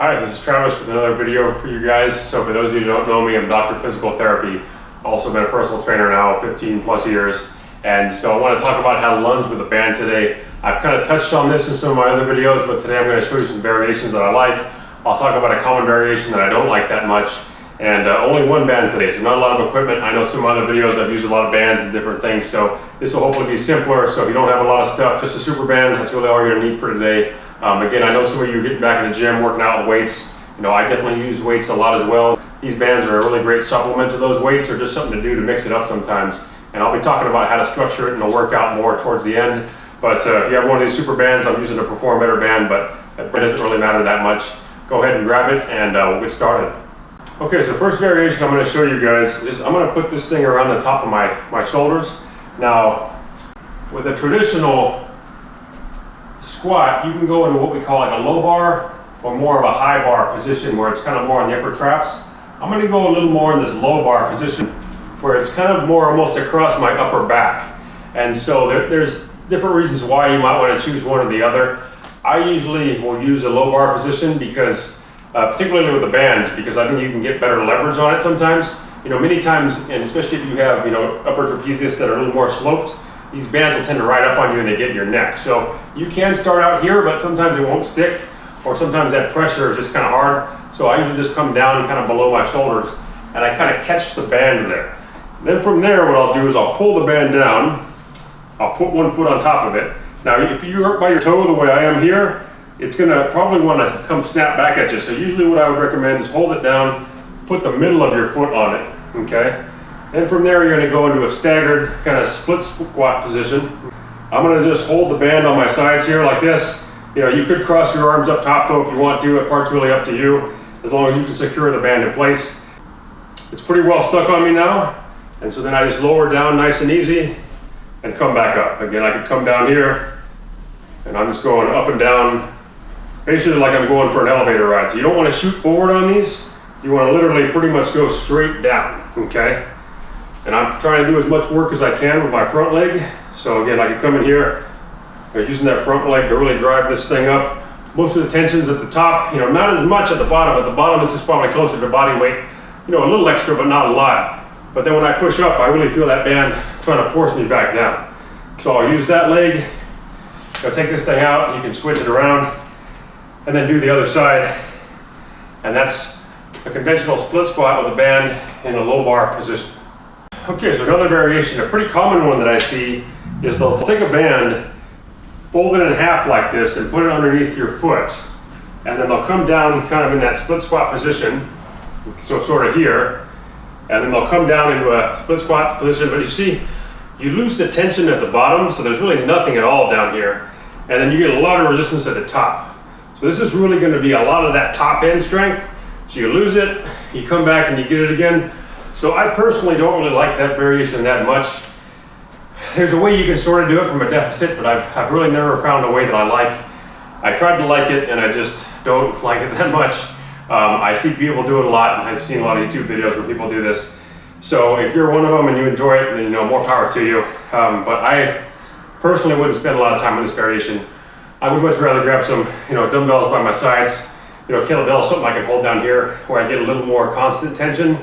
Hi, this is Travis with another video for you guys. So for those of you who don't know me, I'm Dr. Physical Therapy. Also been a personal trainer now 15 plus years. And so I want to talk about how to lunge with a band today. I've kind of touched on this in some of my other videos, but today I'm going to show you some variations that I like. I'll talk about a common variation that I don't like that much. And only one band today, so not a lot of equipment. I know some other videos I've used a lot of bands and different things, so this will hopefully be simpler. So if you don't have a lot of stuff, just a super band, that's really all you're going to need for today. Again, I know some of you are getting back in the gym, working out with weights. You know, I definitely use weights a lot as well. These bands are a really great supplement to those weights, or just something to do to mix it up sometimes. And I'll be talking about how to structure it in a workout more towards the end. But if you have one of these super bands, I'm using a Perform Better band, but it doesn't really matter that much. Go ahead and grab it and we'll get started. Okay, so first variation I'm going to show you guys is I'm going to put this thing around the top of my shoulders. Now, with a traditional squat, you can go into what we call like a low bar or more of a high bar position where it's kind of more on the upper traps. I'm going to go a little more in this low bar position where it's kind of more almost across my upper back. And so there's different reasons why you might want to choose one or the other. I usually will use a low bar position because particularly with the bands, because I think you can get better leverage on it sometimes. You know, many times, and especially if you have, you know, upper trapezius that are a little more sloped, these bands will tend to ride up on you and they get in your neck. So you can start out here, but sometimes it won't stick, or sometimes that pressure is just kind of hard. So I usually just come down kind of below my shoulders and I kind of catch the band there. Then from there, what I'll do is I'll pull the band down, I'll put one foot on top of it. Now, if you hurt by your toe the way I am here, it's gonna probably wanna come snap back at you. So usually what I would recommend is hold it down, put the middle of your foot on it, okay? Then from there, you're gonna go into a staggered kind of split squat position. I'm gonna just hold the band on my sides here like this. You know, you could cross your arms up top though if you want to. That part's really up to you, as long as you can secure the band in place. It's pretty well stuck on me now. And so then I just lower down nice and easy and come back up. Again, I could come down here and I'm just going up and down, basically like I'm going for an elevator ride. So you don't want to shoot forward on these. You want to literally pretty much go straight down, okay? And I'm trying to do as much work as I can with my front leg. So again, I can come in here, using that front leg to really drive this thing up. Most of the tension's at the top, you know, not as much at the bottom. At the bottom, this is probably closer to body weight. You know, a little extra, but not a lot. But then when I push up, I really feel that band trying to force me back down. So I'll use that leg. I'll take this thing out, you can switch it around, and then do the other side. And that's a conventional split squat with a band in a low bar position. Okay, so another variation, a pretty common one that I see is they'll take a band, fold it in half like this, and put it underneath your foot. And then they'll come down kind of in that split squat position, so sort of here. And then they'll come down into a split squat position, but you see, you lose the tension at the bottom, so there's really nothing at all down here. And then you get a lot of resistance at the top. So this is really going to be a lot of that top end strength. So you lose it, you come back and you get it again. So I personally don't really like that variation that much. There's a way you can sort of do it from a deficit, but I've really never found a way that I like. I tried to like it and I just don't like it that much. I see people do it a lot, and I've seen a lot of YouTube videos where people do this. So if you're one of them and you enjoy it, then you know, more power to you. But I personally wouldn't spend a lot of time on this variation. I would much rather grab some, you know, dumbbells by my sides, you know, kettlebell, something I can hold down here where I get a little more constant tension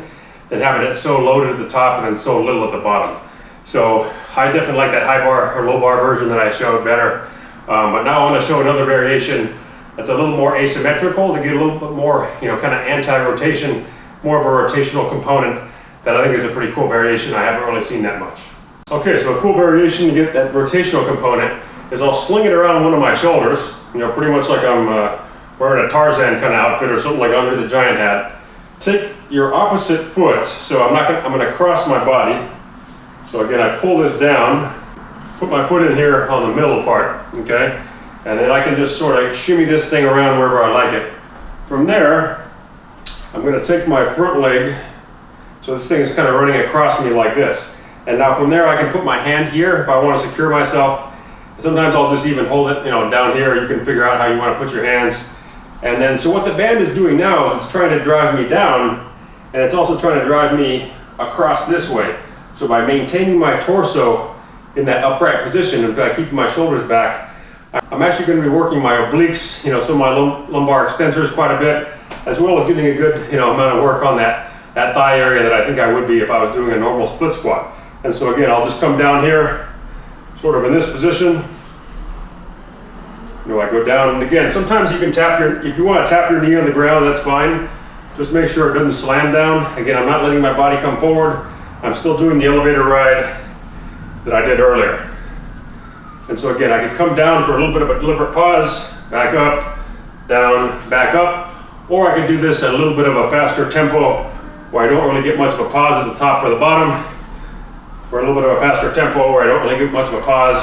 than having it so loaded at the top and then so little at the bottom. So I definitely like that high bar or low bar version that I showed better. But now I want to show another variation that's a little more asymmetrical to get a little bit more, you know, kind of anti-rotation, more of a rotational component that I think is a pretty cool variation. I haven't really seen that much. Okay, so a cool variation to get that rotational component is I'll sling it around one of my shoulders, you know, pretty much like I'm wearing a Tarzan kind of outfit or something like Under the Giant hat. Take your opposite foot, so I'm gonna cross my body. So again, I pull this down, put my foot in here on the middle part, okay? And then I can just sort of shimmy this thing around wherever I like it. From there, I'm gonna take my front leg, so this thing is kind of running across me like this. And now from there, I can put my hand here if I want to secure myself. Sometimes I'll just even hold it, you know, down here. You can figure out how you want to put your hands. And then, so what the band is doing now is it's trying to drive me down, and it's also trying to drive me across this way. So by maintaining my torso in that upright position and by keeping my shoulders back, I'm actually going to be working my obliques, some of my lumbar extensors quite a bit, as well as getting a good, amount of work on that thigh area that I think I would be if I was doing a normal split squat. And so again, I'll just come down here, sort of in this position. I go down, and again, sometimes you can if you want to tap your knee on the ground, that's fine. Just make sure it doesn't slam down. Again, I'm not letting my body come forward. I'm still doing the elevator ride that I did earlier. And so again, I could come down for a little bit of a deliberate pause, back up, down, back up, or I could do this at a little bit of a faster tempo where I don't really get much of a pause at the top or the bottom, or a little bit of a faster tempo where I don't really get much of a pause.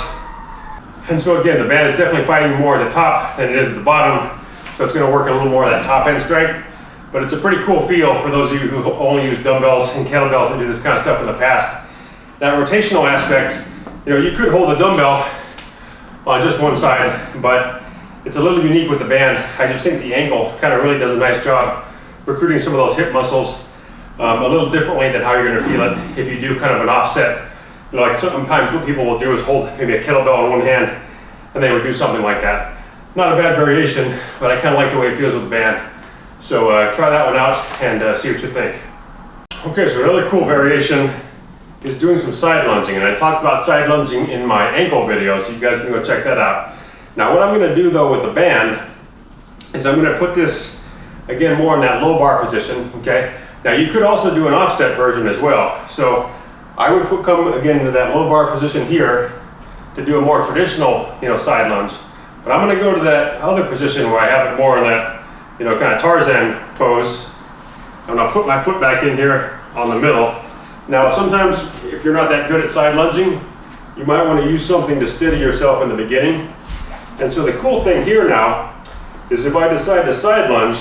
And so again, the band is definitely fighting more at the top than it is at the bottom, so it's going to work a little more of that top end strength. But it's a pretty cool feel for those of you who only use dumbbells and kettlebells and do this kind of stuff in the past. That rotational aspect, you could hold a dumbbell on just one side, but it's a little unique with the band. I just think the angle kind of really does a nice job recruiting some of those hip muscles a little differently than how you're going to feel it if you do kind of an offset. Like sometimes what people will do is hold maybe a kettlebell in one hand and they would do something like that. Not a bad variation, but I kind of like the way it feels with the band. So try that one out and see what you think. Okay, so another cool variation is doing some side lunging, and I talked about side lunging in my ankle video, so you guys can go check that out. Now what I'm going to do though with the band is I'm going to put this again more in that low bar position. Okay, now you could also do an offset version as well. So I would come again to that low bar position here to do a more traditional side lunge, but I'm going to go to that other position where I have it more in that kind of Tarzan pose. I'm going to put my foot back in here on the middle. Now sometimes if you're not that good at side lunging, you might want to use something to steady yourself in the beginning. And so the cool thing here now is if I decide to side lunge,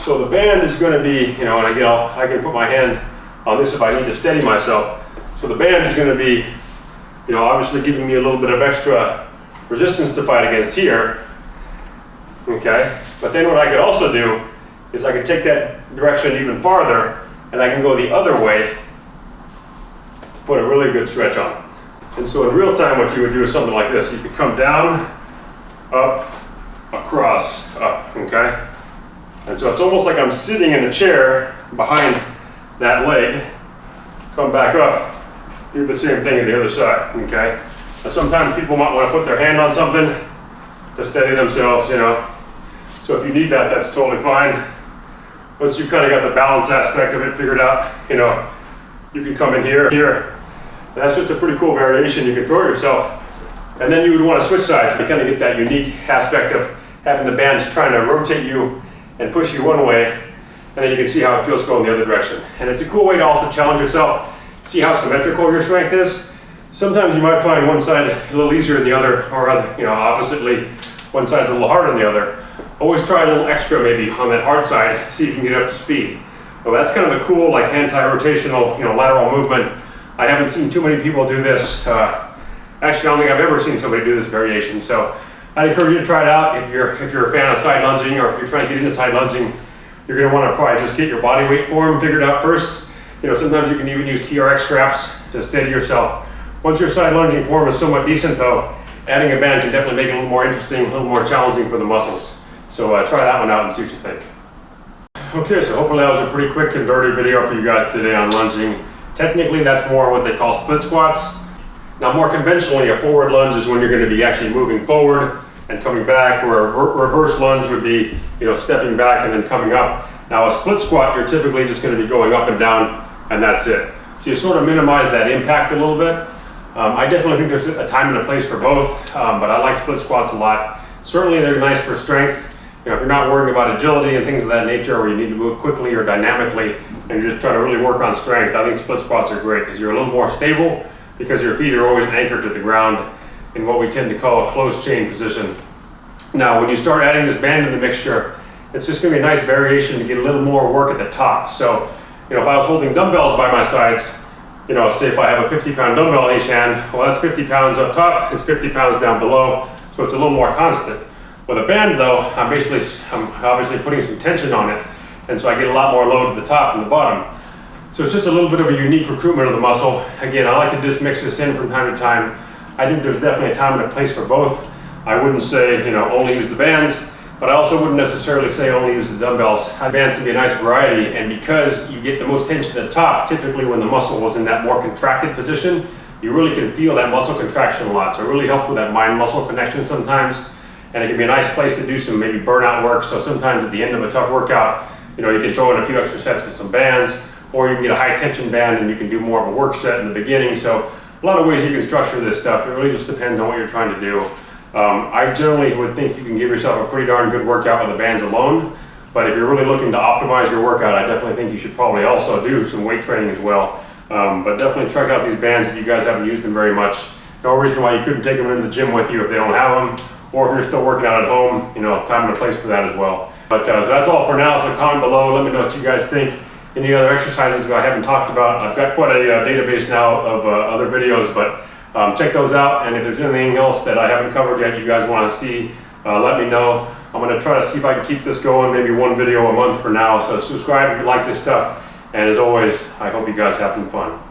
so the band is going to be, and again I can put my hand on this if I need to steady myself. So the band is going to be, obviously giving me a little bit of extra resistance to fight against here. Okay, but then what I could also do is I could take that direction even farther and I can go the other way to put a really good stretch on. And so in real time what you would do is something like this. You could come down, up, across, up, okay? And so it's almost like I'm sitting in a chair behind that leg, come back up, do the same thing on the other side, okay? Now sometimes people might want to put their hand on something to steady themselves, So if you need that, that's totally fine. Once you've kind of got the balance aspect of it figured out, you can come in here. That's just a pretty cool variation. You can throw it yourself, and then you would want to switch sides. You kind of get that unique aspect of having the band trying to rotate you and push you one way, and then you can see how it feels going the other direction. And it's a cool way to also challenge yourself, see how symmetrical your strength is. Sometimes you might find one side a little easier than the other, or oppositely, one side's a little harder than the other. Always try a little extra maybe on that hard side, see if you can get up to speed. Well, that's kind of a cool anti-rotational lateral movement. I haven't seen too many people do this. Actually, I don't think I've ever seen somebody do this variation. So I'd encourage you to try it out if you're a fan of side lunging, or if you're trying to get into side lunging. You're going to want to probably just get your body weight form figured out first. Sometimes you can even use TRX straps to steady yourself. Once your side lunging form is somewhat decent though, adding a band can definitely make it a little more interesting, a little more challenging for the muscles. So try that one out and see what you think. Okay, so hopefully that was a pretty quick and dirty video for you guys today on lunging. Technically, that's more what they call split squats. Now, more conventionally, a forward lunge is when you're going to be actually moving forward and coming back, or a reverse lunge would be, stepping back and then coming up. Now, a split squat, you're typically just going to be going up and down, and that's it. So you sort of minimize that impact a little bit. I definitely think there's a time and a place for both, but I like split squats a lot. Certainly, they're nice for strength. If you're not worrying about agility and things of that nature, where you need to move quickly or dynamically, and you're just trying to really work on strength, I think split squats are great because you're a little more stable, because your feet are always anchored to the ground in what we tend to call a closed chain position. Now, when you start adding this band in the mixture, it's just going to be a nice variation to get a little more work at the top. So, if I was holding dumbbells by my sides, say if I have a 50-pound dumbbell in each hand, well, that's 50 pounds up top, it's 50 pounds down below, so it's a little more constant. With a band though, I'm obviously putting some tension on it, and so I get a lot more load at the top and the bottom. So it's just a little bit of a unique recruitment of the muscle. Again, I like to just mix this in from time to time. I think there's definitely a time and a place for both. I wouldn't say, only use the bands, but I also wouldn't necessarily say only use the dumbbells. Bands can be a nice variety, and because you get the most tension at the top, typically when the muscle is in that more contracted position, you really can feel that muscle contraction a lot. So it really helps with that mind-muscle connection sometimes, and it can be a nice place to do some maybe burnout work. So sometimes at the end of a tough workout, you can throw in a few extra sets with some bands, or you can get a high tension band and you can do more of a work set in the beginning. So a lot of ways you can structure this stuff. It really just depends on what you're trying to do. I generally would think you can give yourself a pretty darn good workout with the bands alone, but if you're really looking to optimize your workout, I definitely think you should probably also do some weight training as well. But definitely check out these bands if you guys haven't used them very much. No reason why you couldn't take them into the gym with you if they don't have them, or if you're still working out at home, time and a place for that as well. But so that's all for now, so comment below, let me know what you guys think. Any other exercises that I haven't talked about. I've got quite a database now of other videos, but check those out, and if there's anything else that I haven't covered yet you guys want to see, let me know. I'm going to try to see if I can keep this going, maybe one video a month for now, so subscribe if you like this stuff, and as always, I hope you guys have some fun.